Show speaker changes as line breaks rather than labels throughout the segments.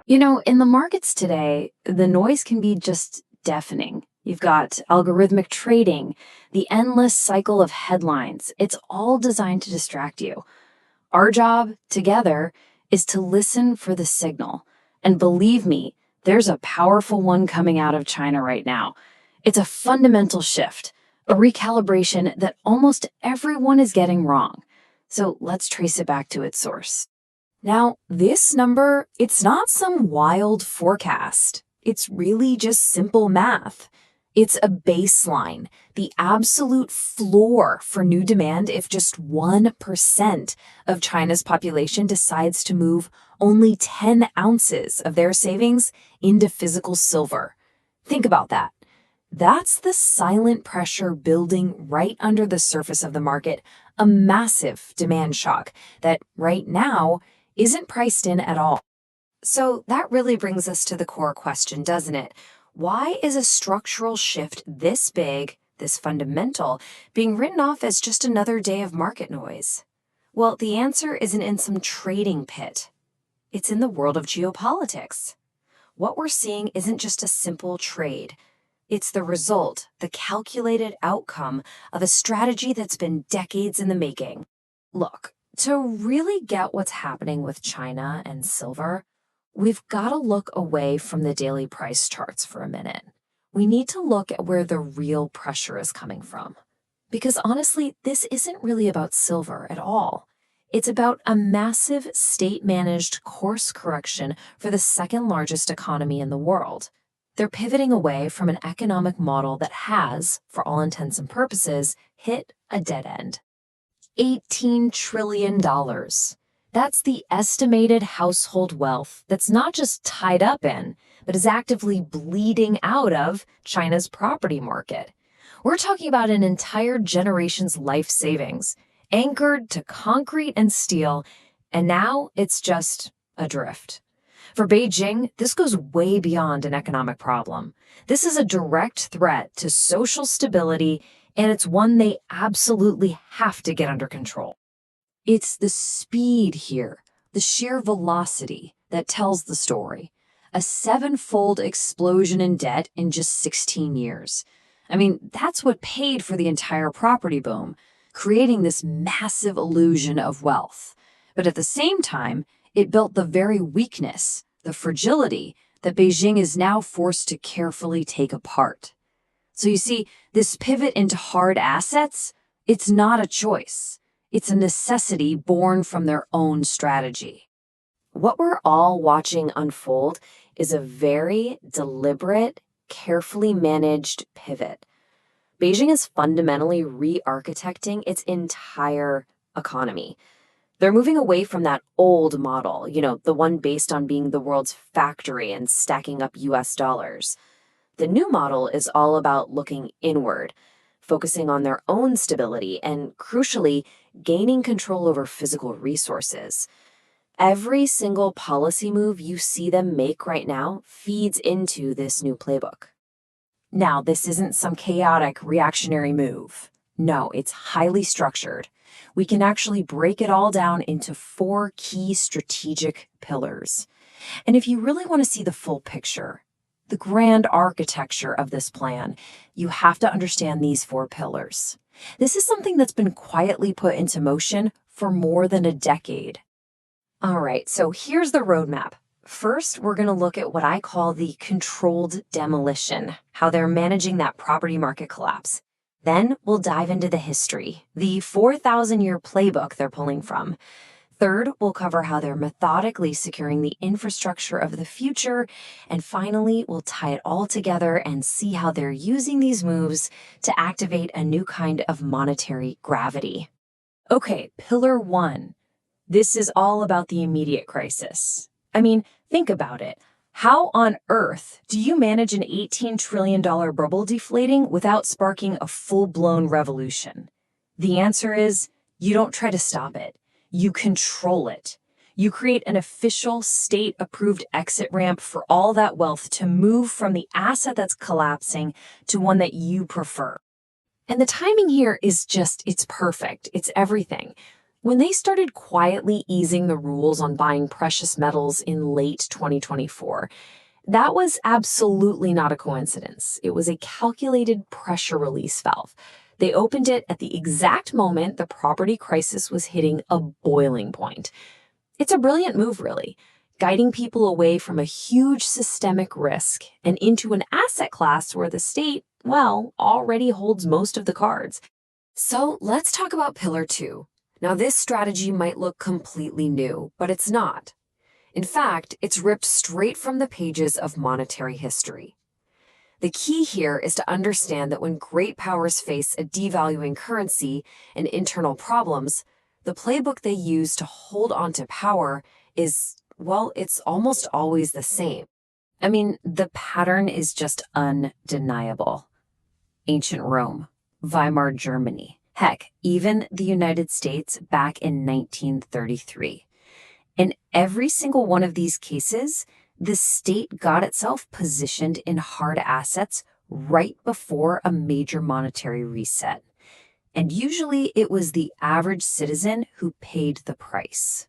In the markets today, the noise can be just deafening. You've got algorithmic trading, the endless cycle of headlines. It's all designed to distract you. Our job together is to listen for the signal. And believe me, there's a powerful one coming out of China right now. It's a fundamental shift, a recalibration that almost everyone is getting wrong. So let's trace it back to its source.
Now, this number, it's not some wild forecast. It's really just simple math. It's a baseline, the absolute floor for new demand if just 1% of China's population decides to move only 10 ounces of their savings into physical silver. Think about that. That's the silent pressure building right under the surface of the market, a massive demand shock that right now isn't priced in at all.
So that really brings us to the core question, doesn't it? Why is a structural shift this big, this fundamental, being written off as just another day of market noise? Well, the answer isn't in some trading pit. It's in the world of geopolitics. What we're seeing isn't just a simple trade. It's the result, the calculated outcome of a strategy that's been decades in the making. Look, to really get what's happening with China and silver, we've got to look away from the daily price charts for a minute. We need to look at where the real pressure is coming from. Because honestly, this isn't really about silver at all. It's about a massive state-managed course correction for the second largest economy in the world. They're pivoting away from an economic model that has, for all intents and purposes, hit a dead end. $18 trillion. That's the estimated household wealth that's not just tied up in, but is actively bleeding out of China's property market. We're talking about an entire generation's life savings, anchored to concrete and steel, and now it's just adrift. For Beijing, this goes way beyond an economic problem. This is a direct threat to social stability, and it's one they absolutely have to get under control.
It's the speed here, the sheer velocity that tells the story. A 7-fold explosion in debt in just 16 years. I mean, that's what paid for the entire property boom, creating this massive illusion of wealth. But at the same time, it built the very weakness, the fragility, that Beijing is now forced to carefully take apart. So you see, this pivot into hard assets, it's not a choice. It's a necessity born from their own strategy.
What we're all watching unfold is a very deliberate, carefully managed pivot. Beijing is fundamentally re-architecting its entire economy. They're moving away from that old model, the one based on being the world's factory and stacking up US dollars. The new model is all about looking inward, focusing on their own stability and, crucially, gaining control over physical resources. Every single policy move you see them make right now feeds into this new playbook. Now, this isn't some chaotic reactionary move. No, it's highly structured. We can actually break it all down into 4 key strategic pillars. And if you really want to see the full picture, the grand architecture of this plan, you have to understand these 4 pillars. This is something that's been quietly put into motion for more than a decade. All right, so here's the roadmap. First, we're going to look at what I call the controlled demolition, how they're managing that property market collapse. Then we'll dive into the history, the 4,000-year playbook they're pulling from. Third, we'll cover how they're methodically securing the infrastructure of the future. And finally, we'll tie it all together and see how they're using these moves to activate a new kind of monetary gravity. Okay, pillar 1. This is all about the immediate crisis. I mean, think about it. How on earth do you manage an $18 trillion bubble deflating without sparking a full-blown revolution? The answer is, you don't try to stop it. You control it. You create an official state-approved exit ramp for all that wealth to move from the asset that's collapsing to one that you prefer. And the timing here is it's perfect. It's everything.
When they started quietly easing the rules on buying precious metals in late 2024, that was absolutely not a coincidence. It was a calculated pressure release valve. They opened it at the exact moment the property crisis was hitting a boiling point. It's a brilliant move, really, guiding people away from a huge systemic risk and into an asset class where the state, well, already holds most of the cards.
So let's talk about Pillar 2. Now, this strategy might look completely new, but it's not. In fact, it's ripped straight from the pages of monetary history. The key here is to understand that when great powers face a devaluing currency and internal problems, the playbook they use to hold on to power is, well, it's almost always the same.
I mean, the pattern is just undeniable. Ancient Rome, Weimar Germany, heck, even the United States back in 1933. In every single one of these cases, the state got itself positioned in hard assets right before a major monetary reset. And usually it was the average citizen who paid the price.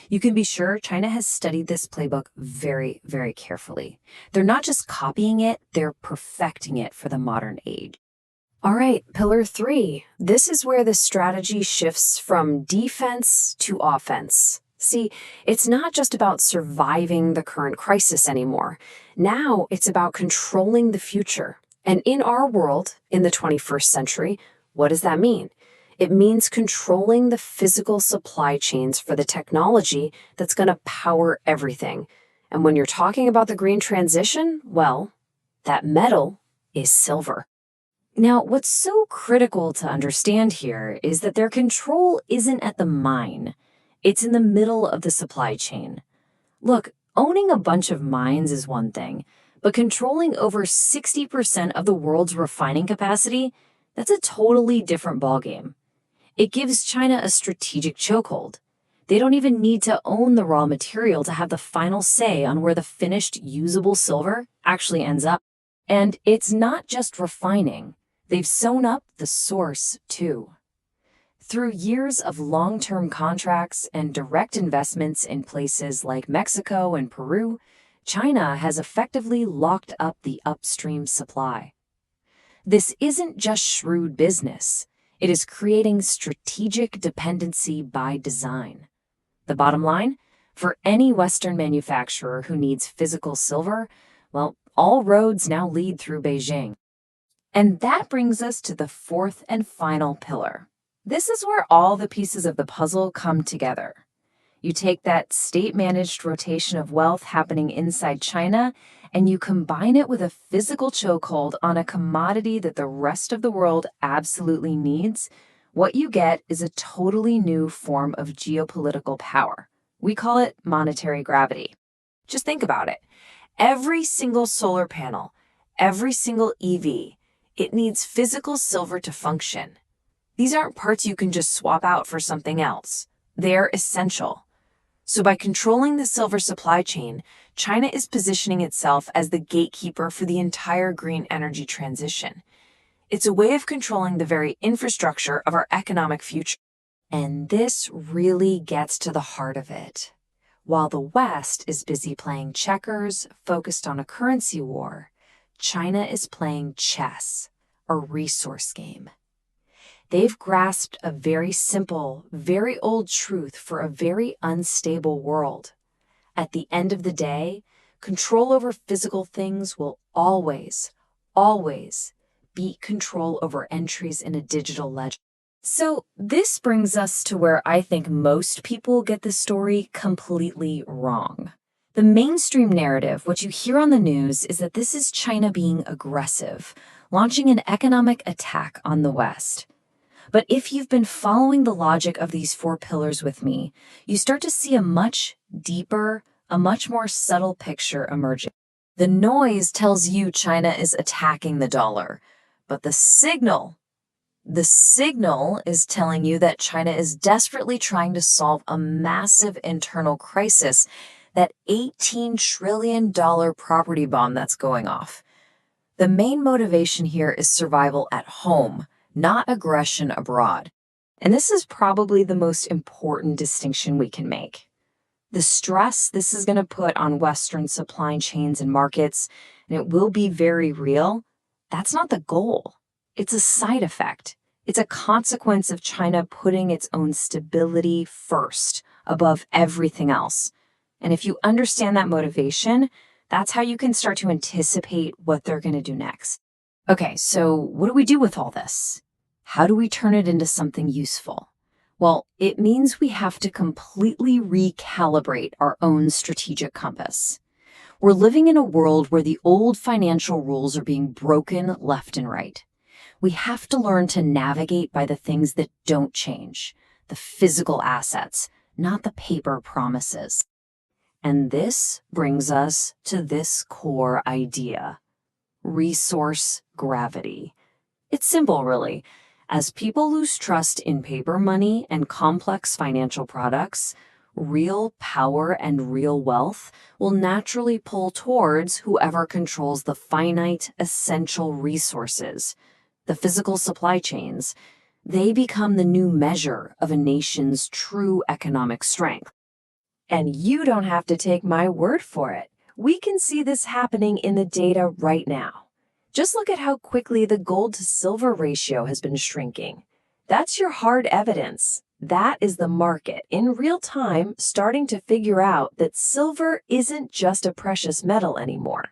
You can be sure China has studied this playbook very, very carefully. They're not just copying it, they're perfecting it for the modern age.
All right, Pillar 3. This is where the strategy shifts from defense to offense. See, it's not just about surviving the current crisis anymore. Now it's about controlling the future. And in our world, in the 21st century, what does that mean? It means controlling the physical supply chains for the technology that's going to power everything. And when you're talking about the green transition, well, that metal is silver.
Now, what's so critical to understand here is that their control isn't at the mine. It's in the middle of the supply chain. Look, owning a bunch of mines is one thing, but controlling over 60% of the world's refining capacity, that's a totally different ballgame. It gives China a strategic chokehold. They don't even need to own the raw material to have the final say on where the finished usable silver actually ends up. And it's not just refining. They've sewn up the source, too. Through years of long-term contracts and direct investments in places like Mexico and Peru, China has effectively locked up the upstream supply. This isn't just shrewd business. It is creating strategic dependency by design. The bottom line, for any Western manufacturer who needs physical silver, well, all roads now lead through Beijing. And that brings us to the fourth and final pillar. This is where all the pieces of the puzzle come together. You take that state-managed rotation of wealth happening inside China, and you combine it with a physical chokehold on a commodity that the rest of the world absolutely needs. What you get is a totally new form of geopolitical power. We call it monetary gravity. Just think about it. Every single solar panel, every single EV, it needs physical silver to function. These aren't parts you can just swap out for something else. They're essential. So by controlling the silver supply chain, China is positioning itself as the gatekeeper for the entire green energy transition. It's a way of controlling the very infrastructure of our economic future. And this really gets to the heart of it. While the West is busy playing checkers, focused on a currency war, China is playing chess, a resource game. They've grasped a very simple, very old truth for a very unstable world. At the end of the day, control over physical things will always, always beat control over entries in a digital ledger. So this brings us to where I think most people get the story completely wrong. The mainstream narrative, what you hear on the news, is that this is China being aggressive, launching an economic attack on the West. But if you've been following the logic of these four pillars with me, you start to see a much deeper, a much more subtle picture emerging. The noise tells you China is attacking the dollar, but the signal is telling you that China is desperately trying to solve a massive internal crisis, that $18 trillion property bomb that's going off. The main motivation here is survival at home, not aggression abroad.
And this is probably the most important distinction we can make. The stress this is going to put on Western supply chains and markets, and it will be very real, that's not the goal. It's a side effect. It's a consequence of China putting its own stability first, above everything else. And if you understand that motivation, that's how you can start to anticipate what they're going to do next. Okay, so what do we do with all this? How do we turn it into something useful? Well, it means we have to completely recalibrate our own strategic compass. We're living in a world where the old financial rules are being broken left and right. We have to learn to navigate by the things that don't change, the physical assets, not the paper promises. And this brings us to this core idea: resource gravity. It's simple, really. As people lose trust in paper money and complex financial products, real power and real wealth will naturally pull towards whoever controls the finite, essential resources, the physical supply chains. They become the new measure of a nation's true economic strength.
And you don't have to take my word for it. We can see this happening in the data right now. Just look at how quickly the gold to silver ratio has been shrinking. That's your hard evidence. That is the market in real time starting to figure out that silver isn't just a precious metal anymore.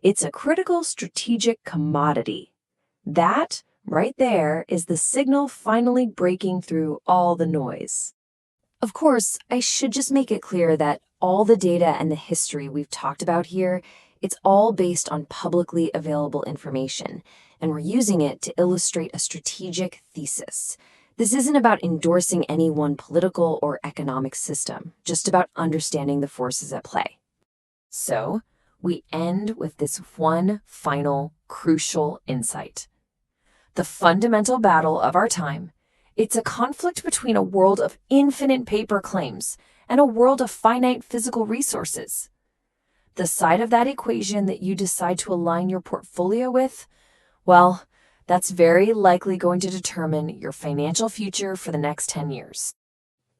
It's a critical strategic commodity. That, right there, is the signal finally breaking through all the noise.
Of course, I should just make it clear that all the data and the history we've talked about here, it's all based on publicly available information, and we're using it to illustrate a strategic thesis. This isn't about endorsing any one political or economic system, just about understanding the forces at play. So, we end with this one final, crucial insight. The fundamental battle of our time, it's a conflict between a world of infinite paper claims and a world of finite physical resources. The side of that equation that you decide to align your portfolio with, well, that's very likely going to determine your financial future for the next 10 years.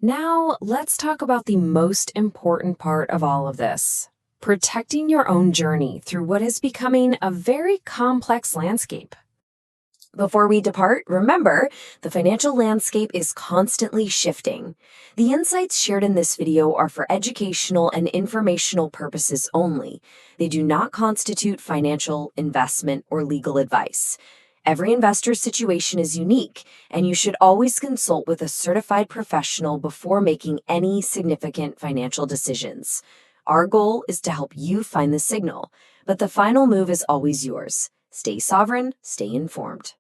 Now, let's talk about the most important part of all of this: protecting your own journey through what is becoming a very complex landscape. Before we depart, remember, the financial landscape is constantly shifting. The insights shared in this video are for educational and informational purposes only. They do not constitute financial, investment, or legal advice. Every investor's situation is unique, and you should always consult with a certified professional before making any significant financial decisions. Our goal is to help you find the signal, but the final move is always yours. Stay sovereign, stay informed.